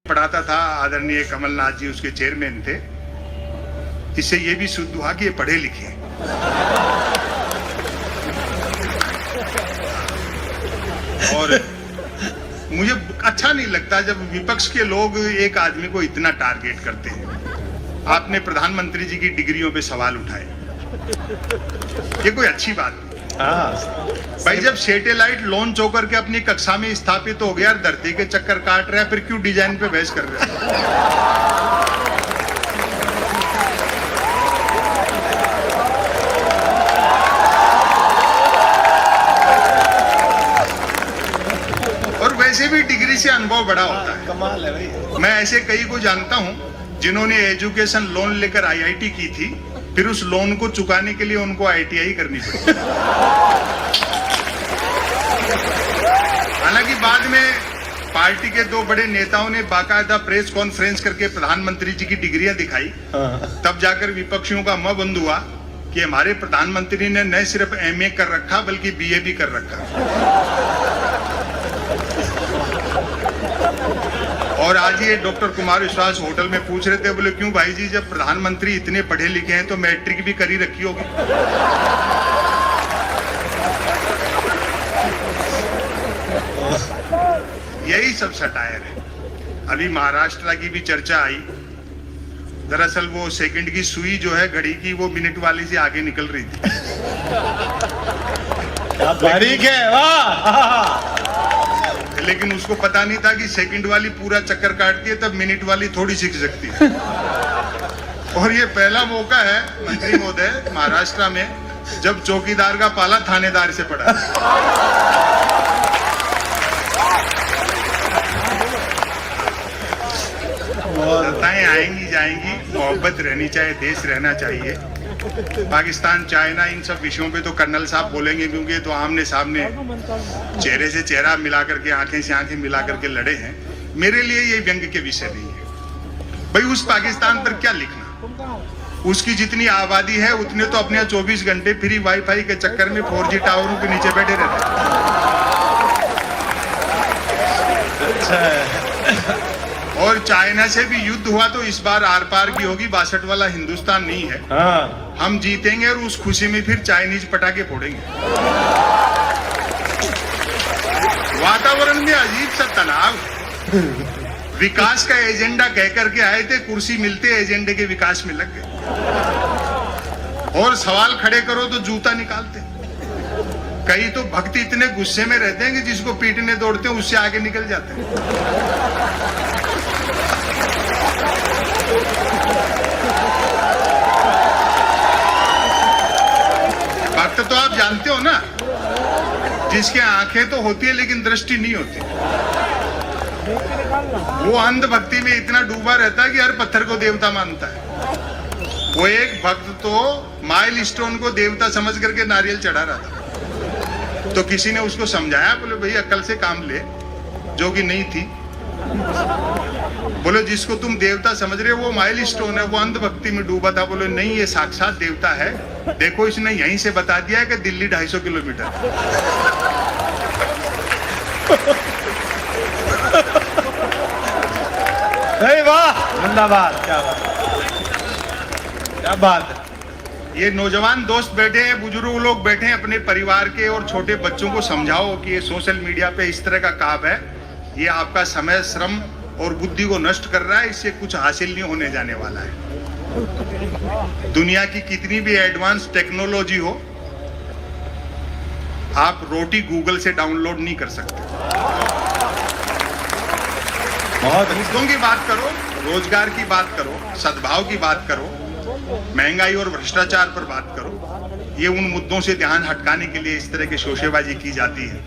पढ़ाता था, आदरणीय कमलनाथ जी उसके चेयरमैन थे। इससे ये भी शुद्ध हुआ कि ये पढ़े लिखे हैं। और मुझे अच्छा नहीं लगता जब विपक्ष के लोग एक आदमी को इतना टारगेट करते हैं। आपने प्रधानमंत्री जी की डिग्रियों पे सवाल उठाए, ये कोई अच्छी बात नहीं। भाई जब सैटेलाइट लॉन्च होकर के अपनी कक्षा में स्थापित हो गया, धरती के चक्कर काट रहा है, फिर क्यों डिजाइन पे बहस कर रहे हैं? और वैसे भी डिग्री से अनुभव बड़ा होता है। कमाल है भाई। मैं ऐसे कई को जानता हूं जिन्होंने एजुकेशन लोन लेकर आईआईटी की थी, फिर उस लोन को चुकाने के लिए उनको आईटीआई करनी पड़ी। हालांकि बाद में पार्टी के दो बड़े नेताओं ने बाकायदा प्रेस कॉन्फ्रेंस करके प्रधानमंत्री जी की डिग्रियां दिखाई। तब जाकर विपक्षियों का मुंह बंद हुआ कि हमारे प्रधानमंत्री ने न सिर्फ एमए कर रखा बल्कि बीए भी कर रखा। और आज ये डॉक्टर कुमार विश्वास होटल में पूछ रहे थे, बोले क्यों भाई जी, जब प्रधानमंत्री इतने पढ़े लिखे हैं तो मैट्रिक भी करी रखी होगी। यही सब सटायर है। अभी महाराष्ट्र की भी चर्चा आई। दरअसल वो सेकंड की सुई जो है घड़ी की, वो मिनट वाली से आगे निकल रही थी। बारीक है, वाह। लेकिन उसको पता नहीं था कि सेकंड वाली पूरा चक्कर काटती है, तब मिनट वाली थोड़ी सीख सकती है। और ये पहला मौका है मंत्री महोदय महाराष्ट्र में जब चौकीदार का पाला थानेदार से पड़ा। सत्ताएं आएंगी जाएंगी, मोहब्बत रहनी चाहिए, देश रहना चाहिए। पाकिस्तान, चाइना, इन सब विषयों पे तो कर्नल साहब बोलेंगे, क्योंकि तो आमने सामने चेहरे से चेहरा मिला करके, आंखें से आंखें मिला करके लड़े हैं। मेरे लिए ये व्यंग्य के विषय नहीं है। भाई उस पाकिस्तान पर क्या लिखना, उसकी जितनी आबादी है उतने तो अपने 24 घंटे फ्री वाईफाई के चक्कर में 4G टावरों के नीचे बैठे रहते हैं। और चाइना से भी युद्ध हुआ तो इस बार आर पार की होगी, 62 वाला हिंदुस्तान नहीं है। हम जीतेंगे और उस खुशी में फिर चाइनीज पटाखे फोड़ेंगे। वातावरण में अजीब सा तनाव। विकास का एजेंडा कह करके आए थे, कुर्सी मिलते एजेंडे के विकास में लग गए। और सवाल खड़े करो तो जूता निकालते। कई तो भक्त इतने गुस्से में रहते हैं कि जिसको पीटने दौड़ते हैं उससे आगे निकल जाते हैं। भक्त तो आप जानते हो ना, जिसके आंखें तो होती है लेकिन दृष्टि नहीं होती। वो अंध भक्ति में इतना डूबा रहता है कि हर पत्थर को देवता मानता है। वो एक भक्त तो माइल स्टोन को देवता समझ करके नारियल चढ़ा रहा था। तो किसी ने उसको समझाया, बोले भाई अक्ल से काम ले, जो कि नहीं थी। बोले जिसको तुम देवता समझ रहे हो वो माइल स्टोन है, वो अंध भक्ति में डूबा था। बोले नहीं, ये साक्षात देवता है। देखो इसने यहीं से बता दिया है कि दिल्ली 250 किलोमीटर। वाह, जिंदाबाद, क्या बात, क्या बात है। ये नौजवान दोस्त बैठे हैं, बुजुर्ग लोग बैठे हैं, अपने परिवार के और छोटे बच्चों को समझाओ कि ये सोशल मीडिया पे इस तरह का काम है, ये आपका समय, श्रम और बुद्धि को नष्ट कर रहा है, इससे कुछ हासिल नहीं होने जाने वाला है। दुनिया की कितनी भी एडवांस टेक्नोलॉजी हो, आप रोटी गूगल से डाउनलोड नहीं कर सकते। बहुत मुद्दों की बात करो, रोजगार की बात करो, सद्भाव की बात करो, महंगाई और भ्रष्टाचार पर बात करो। ये उन मुद्दों से ध्यान हटकाने के लिए इस तरह की शोशेबाजी की जाती है।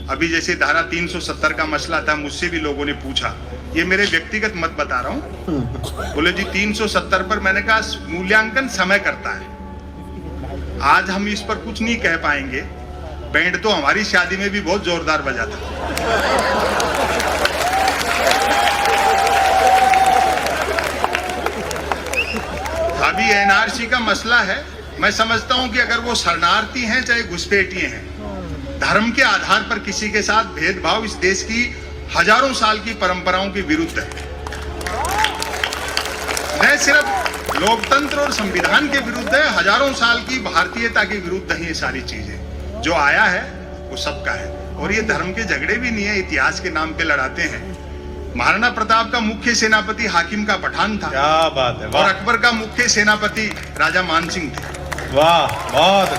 अभी जैसे धारा 370 का मसला था, मुझसे भी लोगों ने पूछा, ये मेरे व्यक्तिगत मत बता रहा हूं। बोले जी 370 पर, मैंने कहा मूल्यांकन समय करता है। आज हम इस पर कुछ नहीं कह पाएंगे। बैंड तो हमारी शादी में भी बहुत जोरदार बजा था। अभी एनआरसी का मसला है। मैं समझता हूं कि अगर वो शरणार्थी हैं चाहे घुसपैठिए हैं, धर्म के आधार पर किसी के साथ भेदभाव इस देश की हजारों साल की परंपराओं के विरुद्ध है। न सिर्फ लोकतंत्र और संविधान के विरुद्ध है, हजारों साल की भारतीयता के विरुद्ध है। ये सारी चीजें जो आया है वो सबका है, और ये धर्म के झगड़े भी नहीं है, इतिहास के नाम पे लड़ाते हैं। महाराणा प्रताप का मुख्य सेनापति हाकिम का पठान था। क्या बात है, और वाह अकबर का मुख्य सेनापति राजा मानसिंह थे। वाह, बहुत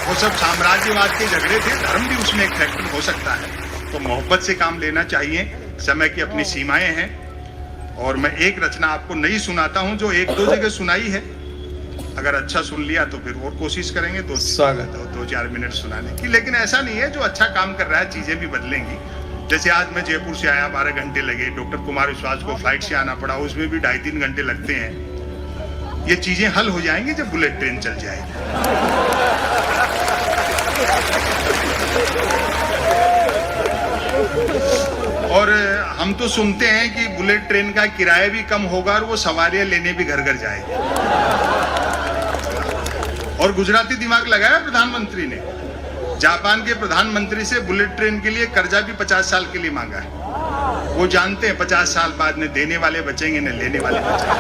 वो सब साम्राज्यवाद के झगड़े थे, धर्म भी उसमें एक फैक्टर हो सकता है। तो मोहब्बत से काम लेना चाहिए, समय की अपनी सीमाएं हैं। और मैं एक रचना आपको नहीं सुनाता हूं जो एक दो जगह सुनाई है, अगर अच्छा सुन लिया तो फिर और कोशिश करेंगे दो चार मिनट सुनाने की। लेकिन ऐसा नहीं है, जो अच्छा काम कर रहा है चीजें भी बदलेंगी। जैसे आज मैं जयपुर से आया, 12 घंटे लगे, डॉक्टर कुमार विश्वास को फ्लाइट से आना पड़ा, उसमें भी 2.5-3 घंटे लगते हैं। ये चीजें हल हो जाएंगी जब बुलेट ट्रेन चल जाएगी। और हम तो सुनते हैं कि बुलेट ट्रेन का किराया भी कम होगा और वो सवारियां लेने भी घर घर जाएगी। और गुजराती दिमाग लगाया प्रधानमंत्री ने, जापान के प्रधानमंत्री से बुलेट ट्रेन के लिए कर्जा भी 50 साल के लिए मांगा है। वो जानते हैं 50 साल बाद न देने वाले बचेंगे न लेने वाले बचेंगे।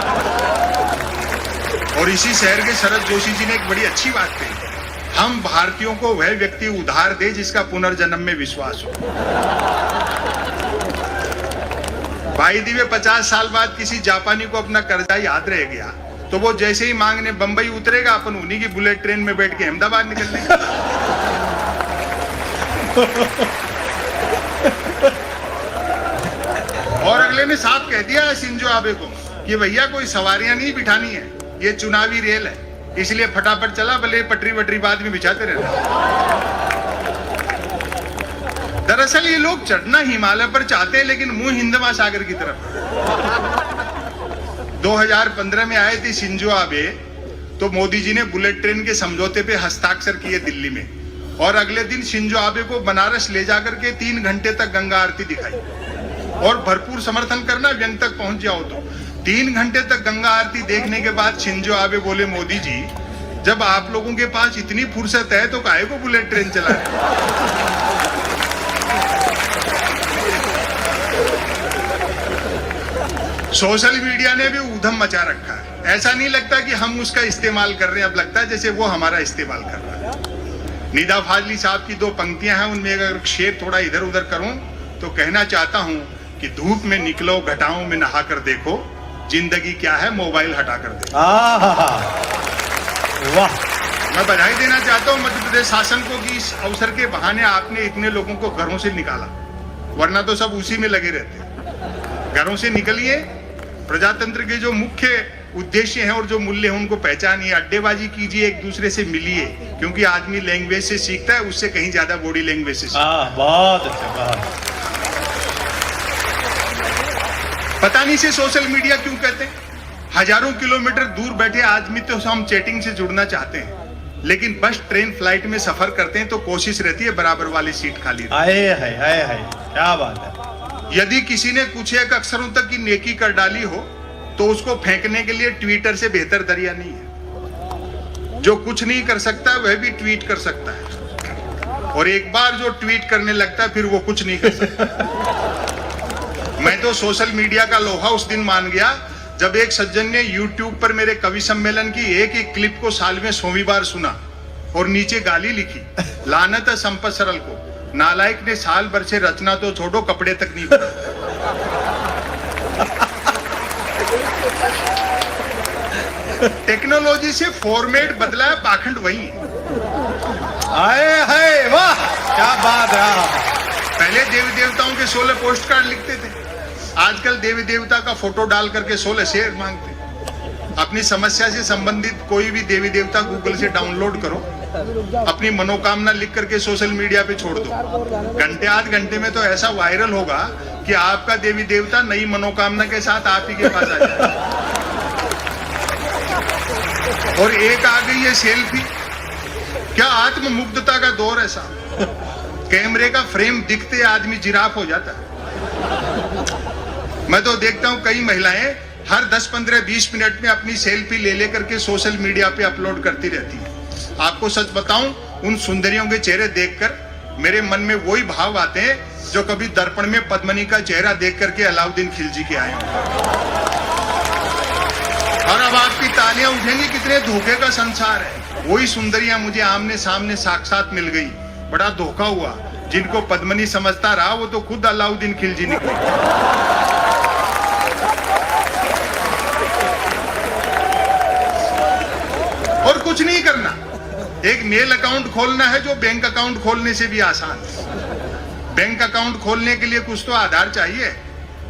और इसी शहर के शरद जोशी जी ने एक बड़ी अच्छी बात कही, हम भारतीयों को वह व्यक्ति उधार दे जिसका पुनर्जन्म में विश्वास हो। भाई दिवे 50 साल बाद किसी जापानी को अपना कर्जा याद रह गया तो वो जैसे ही मांगने बंबई उतरेगा, अपन उन्हीं की बुलेट ट्रेन में बैठ के अहमदाबाद निकलने। और अगले ने साफ कह दिया शिंजो आबे को कि भैया कोई सवारियां नहीं बिठानी है, ये चुनावी रेल है, इसलिए फटाफट चला, भले पटरी वटरी बाद में बिछाते रहना। दरअसल ये लोग चढ़ना हिमालय पर चाहते हैं लेकिन मुंह हिंद महासागर की तरफ। 2015 में आए थे शिंजो आबे, तो मोदी जी ने बुलेट ट्रेन के समझौते पे हस्ताक्षर किए दिल्ली में, और अगले दिन शिंजो आबे को बनारस ले जाकर के 3 घंटे तक गंगा आरती दिखाई। और भरपूर समर्थन करना, व्यंग तक पहुंच जाओ तो 3 घंटे तक गंगा आरती देखने के बाद शिंजो आबे बोले, मोदी जी जब आप लोगों के पास इतनी फुर्सत है तो काहे को बुलेट ट्रेन चला रहे? सोशल मीडिया ने भी ऊधम मचा रखा है। ऐसा नहीं लगता कि हम उसका इस्तेमाल कर रहे हैं, अब लगता है जैसे वो हमारा इस्तेमाल कर रहा है। निदा फाजली साहब की 2 पंक्तियां हैं, उनमें अगर शेर थोड़ा इधर उधर करूं तो कहना चाहता हूं कि धूप में निकलो, घटाओं में नहा कर देखो, जिंदगी क्या है मोबाइल हटा कर देखो। वाह, मैं बधाई देना चाहता हूं मध्य प्रदेश शासन को कि इस अवसर के बहाने आपने इतने लोगों को घरों से निकाला, वरना तो सब उसी में लगे रहते। घरों से निकलिए, प्रजातंत्र के जो मुख्य उद्देश्य हैं और जो मूल्य हैं उनको पहचानिए, अड्डेबाजी कीजिए, एक दूसरे से मिलिए, क्योंकि आदमी लैंग्वेज से सीखता है, उससे कहीं ज्यादा बॉडी लैंग्वेज से। बहुत अच्छा, बहुत। पता नहीं से सोशल मीडिया क्यों कहते हैं? हजारों किलोमीटर दूर बैठे आदमी तो हम चैटिंग से जुड़ना चाहते हैं, लेकिन बस ट्रेन फ्लाइट में सफर करते हैं तो कोशिश रहती है बराबर वाली सीट खाली। आए है, क्या बात है। यदि किसी ने कुछ एक अक्षरों तक की नेकी कर डाली हो तो उसको फेंकने के लिए ट्विटर से बेहतर दरिया नहीं है। जो कुछ नहीं कर सकता वह भी ट्वीट कर सकता है, और एक बार जो ट्वीट करने लगता है फिर वो कुछ नहीं कर सकता। मैं तो सोशल मीडिया का लोहा उस दिन मान गया जब एक सज्जन ने YouTube पर मेरे कवि सम्मेलन की एक क्लिप को साल में 100वीं बार सुना और नीचे गाली लिखी, लानत है संपत सरल को, नालायक ने साल भर से रचना तो छोड़ो कपड़े तक नहीं बना। टेक्नोलॉजी से फॉर्मेट बदला है, पाखंड वही है। आए है, वाह क्या बात है। पहले देवी देवताओं के 16 पोस्ट कार्ड लिखते थे, आजकल देवी देवता का फोटो डाल करके 16 शेयर मांगते। अपनी समस्या से संबंधित कोई भी देवी देवता गूगल से डाउनलोड करो, अपनी मनोकामना लिख करके सोशल मीडिया पे छोड़ दो, घंटे आध घंटे में तो ऐसा वायरल होगा कि आपका देवी देवता नई मनोकामना के साथ आप ही के पास आ जाए। और एक आ गई है सेल्फी, क्या आत्ममुग्धता का दौर है साहब। कैमरे का फ्रेम दिखते आदमी जिराफ हो जाता है। मैं तो देखता हूं कई महिलाएं हर 10, 15, 20 मिनट में अपनी सेल्फी ले लेकर के सोशल मीडिया पे अपलोड करती रहती है। आपको सच बताऊं, उन सुंदरियों के चेहरे देखकर मेरे मन में वही भाव आते हैं जो कभी दर्पण में पद्मनी का चेहरा देख करके अलाउद्दीन खिलजी के आए हों। और अब आपकी तालियां उठेंगी, कितने धोखे का संसार है। वही सुंदरियां मुझे आमने सामने साक्षात मिल गई, बड़ा धोखा हुआ। जिनको पद्मनी समझता रहा वो तो खुद अलाउद्दीन खिलजी निकले। और कुछ नहीं करना, एक मेल अकाउंट खोलना है जो बैंक अकाउंट खोलने से भी आसान है। बैंक अकाउंट खोलने के लिए कुछ तो आधार चाहिए,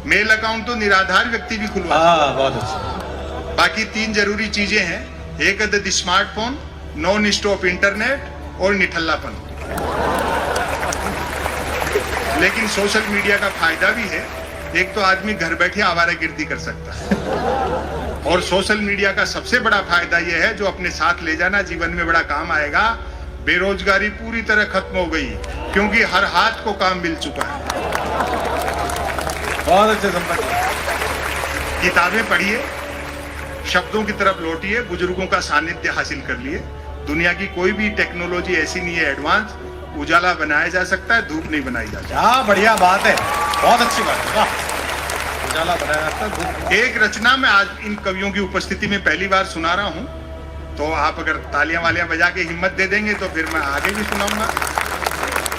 मेल अकाउंट तो निराधार व्यक्ति भी खुलवा। बहुत अच्छा। बाकी 3 जरूरी चीजें हैं, एक है स्मार्टफोन, नॉन स्टॉप इंटरनेट और निठल्लापन। लेकिन सोशल मीडिया का फायदा भी है, एक तो आदमी घर बैठे आवारागर्दी कर सकता है, और सोशल मीडिया का सबसे बड़ा फायदा यह है जो अपने साथ ले जाना जीवन में बड़ा काम आएगा। बेरोजगारी पूरी तरह खत्म हो गई क्योंकि हर हाथ को काम मिल चुका है। बहुत अच्छे संपर्क। किताबें पढ़िए, शब्दों की तरफ लौटिए, बुजुर्गों का सानिध्य हासिल कर लिए। दुनिया की कोई भी टेक्नोलॉजी ऐसी नहीं है एडवांस, उजाला बनाया जा सकता है, धूप नहीं बनाई जा सकती। क्या बढ़िया बात है, बहुत अच्छी बात है। उजाला बनाया जाता है, धूप। एक रचना मैं आज इन कवियों की उपस्थिति में पहली बार सुना रहा हूं, तो आप अगर तालियां वालियां बजा के हिम्मत दे देंगे तो फिर मैं आगे भी सुनाऊंगा।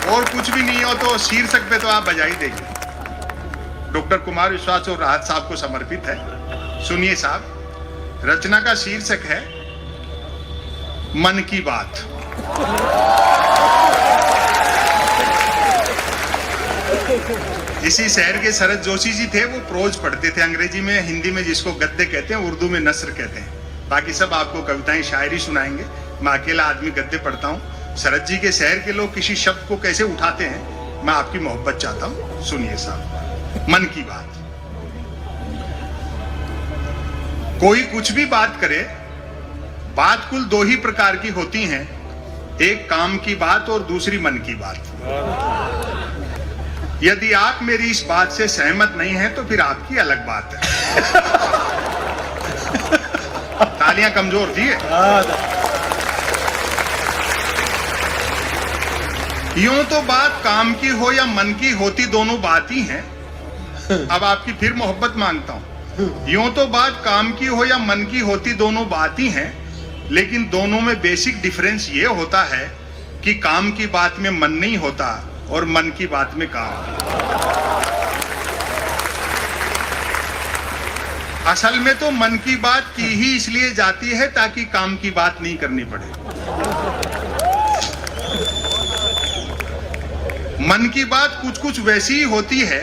और कुछ भी नहीं हो तो शीर्षक पे तो आप बजा ही देंगे। डॉक्टर कुमार विश्वास और राहत साहब को समर्पित है। सुनिए साहब, रचना का शीर्षक है मन की बात। इसी शहर के शरद जोशी जी थे, वो प्रोज पढ़ते थे अंग्रेजी में, हिंदी में जिसको गद्य कहते हैं, उर्दू में नस्र कहते हैं। बाकी सब आपको कविताएं शायरी सुनाएंगे, मैं अकेला आदमी गद्य पढ़ता हूँ। शरद जी के शहर के लोग किसी शब्द को कैसे उठाते हैं, मैं आपकी मोहब्बत चाहता हूँ। सुनिए साहब, मन की बात। कोई कुछ भी बात करे, बात कुल 2 ही प्रकार की होती हैं, एक काम की बात और दूसरी मन की बात। यदि आप मेरी इस बात से सहमत नहीं हैं तो फिर आपकी अलग बात है। तालियां कमजोर थी। यूं तो बात काम की हो या मन की होती, दोनों बात ही हैं। अब आपकी फिर मोहब्बत मांगता हूं। यूं तो बात काम की हो या मन की होती, दोनों बात ही हैं, लेकिन दोनों में बेसिक डिफरेंस ये होता है कि काम की बात में मन नहीं होता और मन की बात में काम। असल में तो मन की बात की ही इसलिए जाती है ताकि काम की बात नहीं करनी पड़े। मन की बात कुछ कुछ वैसी ही होती है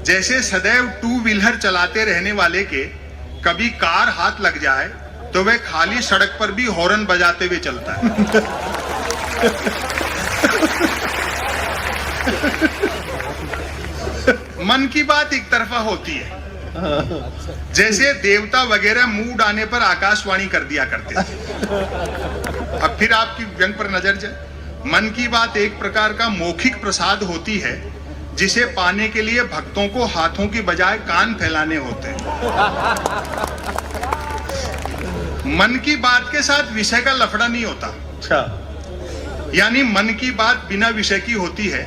जैसे सदैव 2 व्हीलर चलाते रहने वाले के कभी कार हाथ लग जाए तो वह खाली सड़क पर भी हॉर्न बजाते हुए चलता है। मन की बात एक तरफा होती है, जैसे देवता वगैरह मूड आने पर आकाशवाणी कर दिया करते थे। अब फिर आपकी व्यंग पर नजर जाए। मन की बात एक प्रकार का मौखिक प्रसाद होती है जिसे पाने के लिए भक्तों को हाथों की बजाय कान फैलाने होते हैं। मन की बात के साथ विषय का लफड़ा नहीं होता। अच्छा। यानी मन की बात बिना विषय की होती है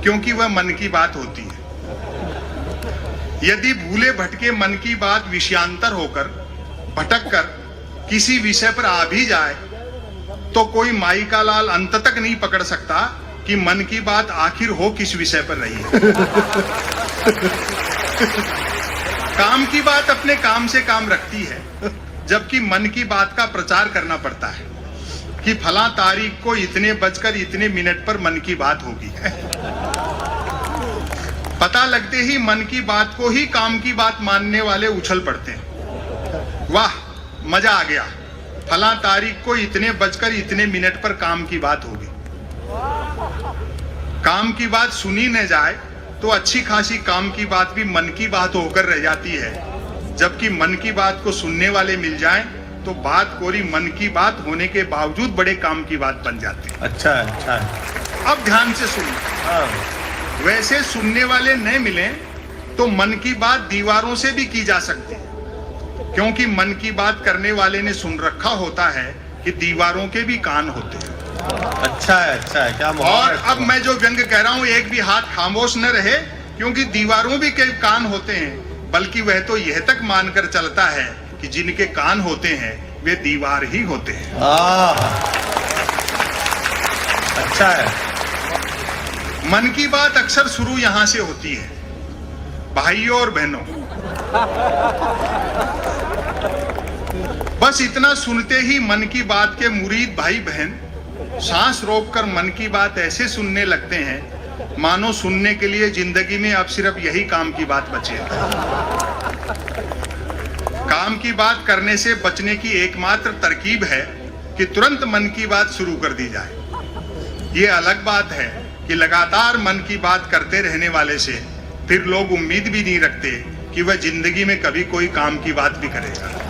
क्योंकि वह मन की बात होती है। यदि भूले भटके मन की बात विषयांतर होकर भटक कर किसी विषय पर आ भी जाए तो कोई माई का लाल अंत तक नहीं पकड़ सकता कि मन की बात आखिर हो किस विषय पर रही है। काम की बात अपने काम से काम रखती है, जबकि मन की बात का प्रचार करना पड़ता है कि फला तारीख को इतने बजकर इतने मिनट पर मन की बात होगी। पता लगते ही मन की बात को ही काम की बात मानने वाले उछल पड़ते हैं। वाह, मजा आ गया, फला तारीख को इतने बजकर इतने मिनट पर काम की बात होगी। काम की बात सुनी न जाए तो अच्छी खासी काम की बात भी मन की बात होकर रह जाती है, जबकि मन की बात को सुनने वाले मिल जाएं तो बात कोरी मन की बात होने के बावजूद बड़े काम की बात बन जाती है। अच्छा है, अच्छा है। अब ध्यान से सुनिए। वैसे सुनने वाले न मिले तो मन की बात दीवारों से भी की जा सकती है, क्योंकि मन की बात करने वाले ने सुन रखा होता है कि दीवारों के भी कान होते हैं। अच्छा है, अच्छा है। क्या और अब मैं जो व्यंग कह रहा हूं, एक भी हाथ खामोश न रहे, क्योंकि दीवारों भी कई कान होते हैं, बल्कि वह तो यह तक मानकर चलता है कि जिनके कान होते हैं वे दीवार ही होते हैं। अच्छा है। मन की बात अक्सर शुरू यहां से होती है। भाइयों और बहनों, बस इतना सुनते ही मन की बात के मुरीद भाई बहन सांस रोककर मन की बात ऐसे सुनने लगते हैं मानो सुनने के लिए जिंदगी में अब सिर्फ यही काम की बात बची है। काम की बात करने से बचने की एकमात्र तरकीब है कि तुरंत मन की बात शुरू कर दी जाए। ये अलग बात है कि लगातार मन की बात करते रहने वाले से फिर लोग उम्मीद भी नहीं रखते कि वह जिंदगी में कभी कोई काम की बात भी करेगा।